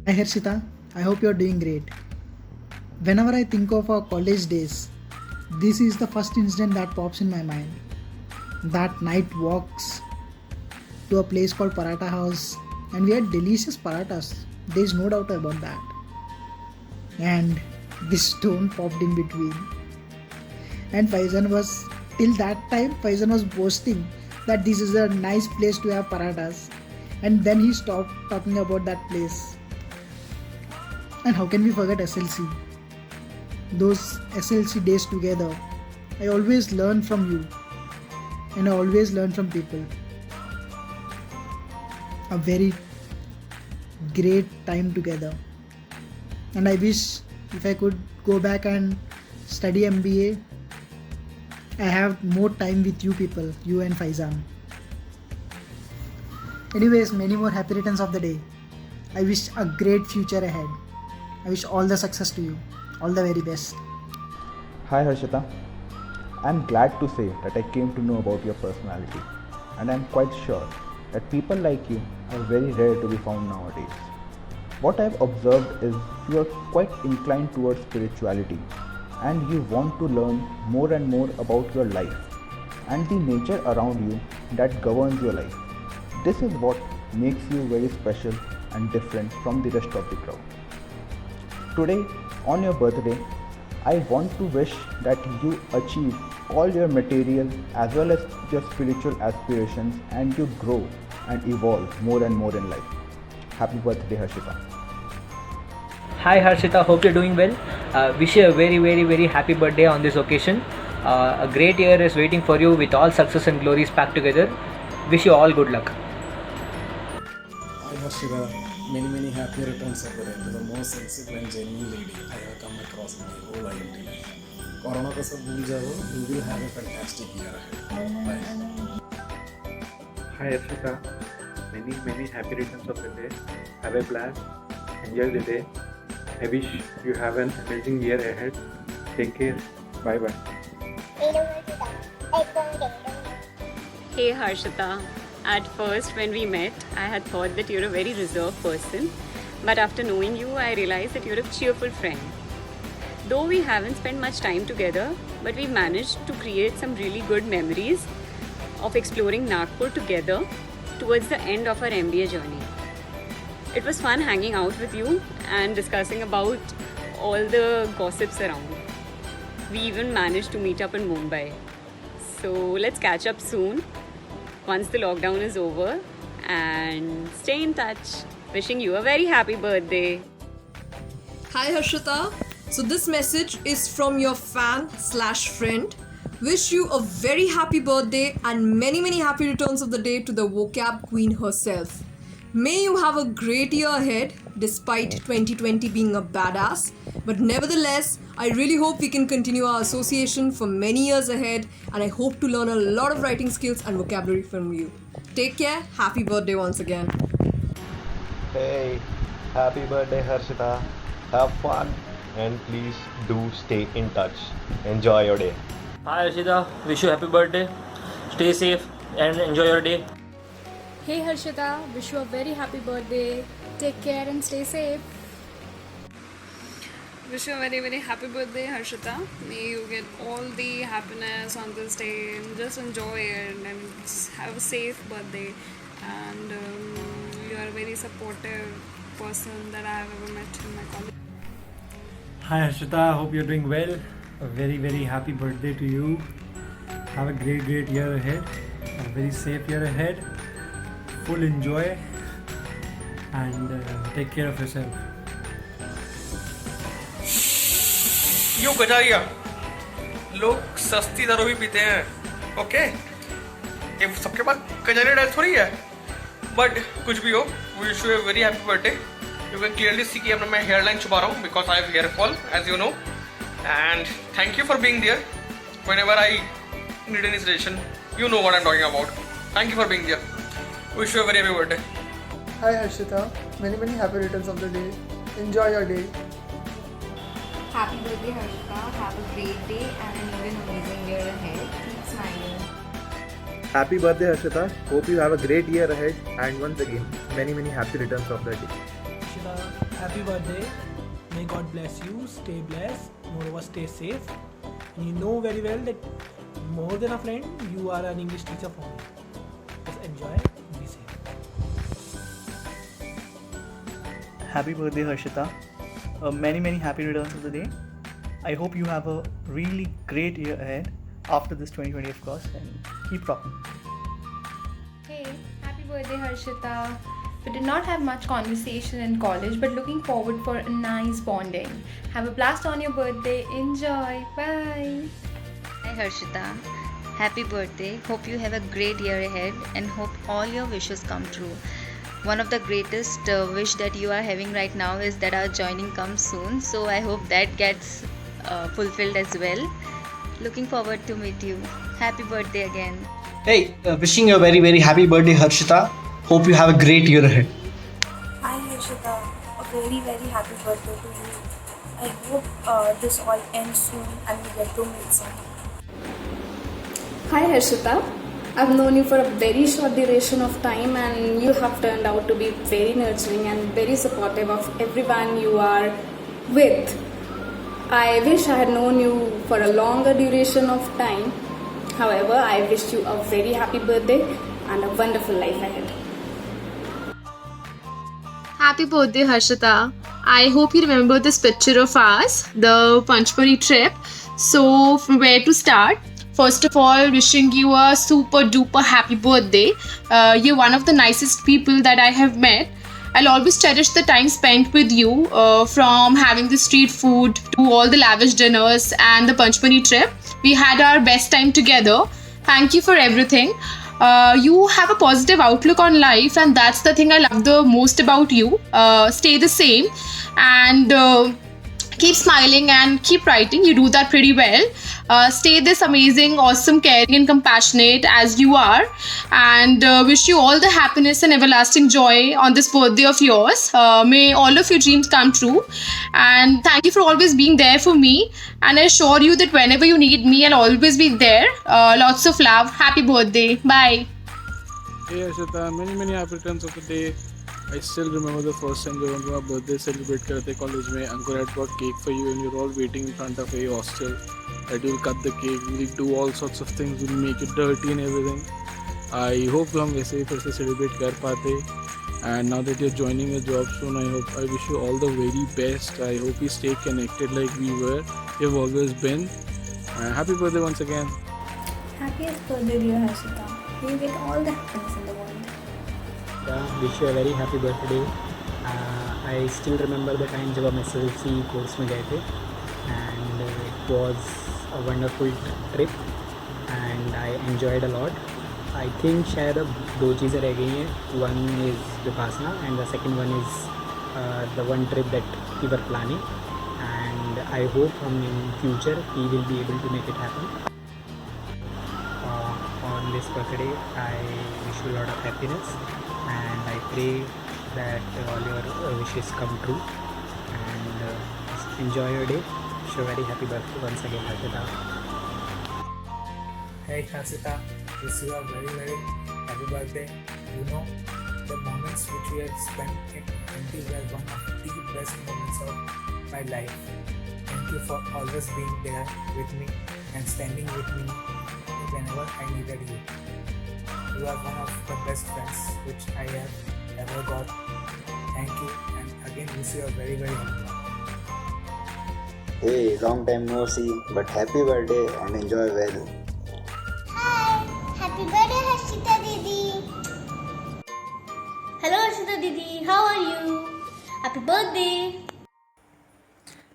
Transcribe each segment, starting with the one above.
Hi Harshita, I hope you're doing great. Whenever I think of our college days, this is the first incident that pops in my mind. That night walks to a place called Paratha House, and we had delicious parathas. There's no doubt about that. And this stone popped in between. And till that time, Faizan was boasting that this is a nice place to have parathas. And then he stopped talking about that place. And how can we forget SLC? Those SLC days together. I always learn from you, and I always learn from people. A very great time together. And I wish if I could go back and study MBA, I have more time with you people, you and Faizan. Anyways, many more happy returns of the day. I wish a great future ahead. I wish all the success to you. All the very best. Hi Harshita, I'm glad to say that I came to know about your personality, and I'm quite sure that people like you are very rare to be found nowadays. What I've observed is you are quite inclined towards spirituality, and you want to learn more and more about your life and the nature around you that governs your life. This is what makes you very special and different from the rest of the crowd. Today, on your birthday, I want to wish that you achieve all your material as well as your spiritual aspirations, and you grow and evolve more and more in life. Happy birthday, Harshita. Hi Harshita, hope you're doing well. Wish you a very happy birthday on this occasion. A great year is waiting for you with all success and glories packed together. Wish you all good luck. Hi Harshita, many happy returns of the day to the most sensible and genuine lady I have come across in my whole IMT life. Corona ko sab bhul jao, you will have a fantastic year ahead. Bye. Hi Arshita, many happy returns of the day. Have a blast, enjoy the day. I wish you have an amazing year ahead. Take care, bye bye. Hey Harshita, at first when we met, I had thought that you're a very reserved person, but after knowing you, I realized that you're a cheerful friend. Though we haven't spent much time together, but we managed to create some really good memories of exploring Nagpur together towards the end of our MBA journey. It was fun hanging out with you and discussing about all the gossips around. We even managed to meet up in Mumbai. So let's catch up soon once the lockdown is over, and stay in touch. Wishing you a very happy birthday. Hi Harshita. So this message is from your fan/friend. Wish you a very happy birthday and many happy returns of the day to the vocab queen herself. May you have a great year ahead despite 2020 being a badass. But nevertheless, I really hope we can continue our association for many years ahead, and I hope to learn a lot of writing skills and vocabulary from you. Take care. Happy birthday once again. Hey, happy birthday Harshita. Have fun and please do stay in touch. Enjoy your day. Hi Arshita, wish you happy birthday. Stay safe and enjoy your day. Hey Harshita, wish you a very happy birthday. Take care and stay safe. Wish you a very happy birthday, Harshita. May you get all the happiness on this day and just enjoy it and have a safe birthday. And you are a very supportive person that I have ever met in my college. Hi Harshita, hope you're doing well. A very happy birthday to you. Have a great year ahead. A very safe year ahead. Full enjoy and take care of yourself. यो गजारिया लोग सस्ती दारू भी पीते हैं, okay? ये सबके पास गजारिया dial थोड़ी है, बट कुछ भी हो, wish you a very happy birthday. You can clearly see कि अपना मैं हेयर लाइन छुपा रहा हूँ because I have hair fall as you know. And thank you for being there whenever I need any suggestion. You know what I am talking about. Thank you for being there. Wish you a very happy birthday. Hi Harshita, many happy returns of the day. Enjoy your day. Happy birthday Harshita, have a great day and an even amazing year ahead. Keep smiling. Happy birthday Harshita, hope you have a great year ahead and once again many happy returns of the day. Harshita, happy birthday. May God bless you, stay blessed, moreover stay safe. And you know very well that more than a friend, you are an English teacher for me. Just enjoy, be safe. Happy birthday, Harshita. Many happy returns of the day. I hope you have a really great year ahead after this 2020, of course, and keep rocking. Hey, happy birthday, Harshita. We did not have much conversation in college, but looking forward for a nice bonding. Have a blast on your birthday. Enjoy. Bye. Hi Harshita, happy birthday. Hope you have a great year ahead and hope all your wishes come true. One of the greatest wish that you are having right now is that our joining comes soon. So I hope that gets fulfilled as well. Looking forward to meet you. Happy birthday again. Hey, wishing you a very happy birthday, Harshita. Hope you have a great year ahead. Hi Harshita, a very happy birthday to you. I hope this all ends soon and we get to meet soon. Hi Harshita, I've known you for a very short duration of time and you have turned out to be very nurturing and very supportive of everyone you are with. I wish I had known you for a longer duration of time. However, I wish you a very happy birthday and a wonderful life ahead. Happy birthday, Harshita. I hope you remember this picture of ours, the Panchmari trip. So, from where to start? First of all, wishing you a super duper happy birthday. You're one of the nicest people that I have met. I'll always cherish the time spent with you, from having the street food to all the lavish dinners and the Panchmari trip. We had our best time together. Thank you for everything. You have a positive outlook on life, and that's the thing I love the most about you. Stay the same and keep smiling and keep writing. You do that pretty well. Stay this amazing, awesome, caring and compassionate as you are, and wish you all the happiness and everlasting joy on this birthday of yours. May all of your dreams come true, and thank you for always being there for me, and I assure you that whenever you need me, I'll always be there. Lots of love. Happy birthday. Bye. Hey Harshita, many happy returns of the day. I still remember the first time जब हम अपना birthday celebrate करे थे college में. Ankur had brought cake for you and you're all waiting in front of a hostel. That you'll cut the cake, we'll do all sorts of things, we'll make it dirty and everything. I hope हम वैसे ही फिर से celebrate कर पाते. And now that you're joining a job soon, I wish you all the very best. I hope you stay connected like we were. You've always been. Happy birthday once again. Happiest birthday, dear Harshita. You get all the happiness in the world. Wish you a very happy birthday. I still remember the time जब हम SLC course में गए थे, and it was a wonderful trip and I enjoyed a lot. I think शायद अब दो चीज़ें रह गई हैं. One is Vipassana and the second one is the one trip that we were planning, and I hope in future we will be able to make it happen. On this birthday, I wish you a lot of happiness. And I pray that all your wishes come true, and enjoy your day. Wish you a very happy birthday once again, Harshita. Hey Harshita, wish you a very happy birthday. You know, the moments which we have spent in 20 were one of the best moments of my life. Thank you for always being there with me and standing with me whenever I needed you. You are one of the best friends which I have ever got. Thank you, and again wish you a very happy birthday. Hey, long time no see, but happy birthday and enjoy well. Hi, happy birthday Harshita Didi. Hello Harshita Didi, how are you? Happy birthday.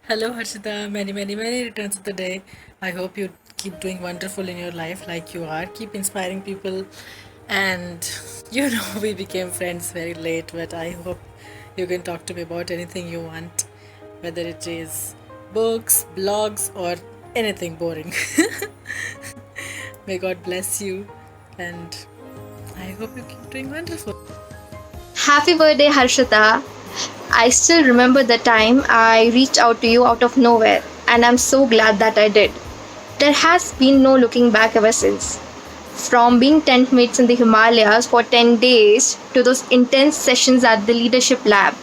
Hello Harshita, many returns of the day. I hope you keep doing wonderful in your life like you are. Keep inspiring people, and you know we became friends very late, but I hope you can talk to me about anything you want, whether it is books, blogs or anything boring. May God bless you, and I hope you keep doing wonderful. Happy birthday, Harshita. I still remember the time I reached out to you out of nowhere, and I'm so glad that I did. There has been no looking back ever since. From being tent mates in the Himalayas for 10 days to those intense sessions at the leadership lab,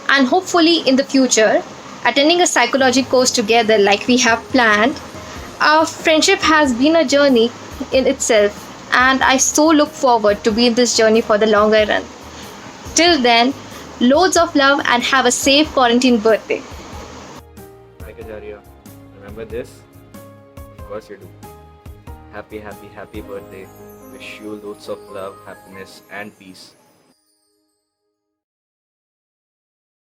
and hopefully in the future, attending a psychology course together like we have planned. Our friendship has been a journey in itself, and I so look forward to be in this journey for the longer run. Till then, loads of love and have a safe quarantine birthday. Hi Kajaria, remember this? Of course you do. Happy birthday. Wish you loads of love, happiness and peace.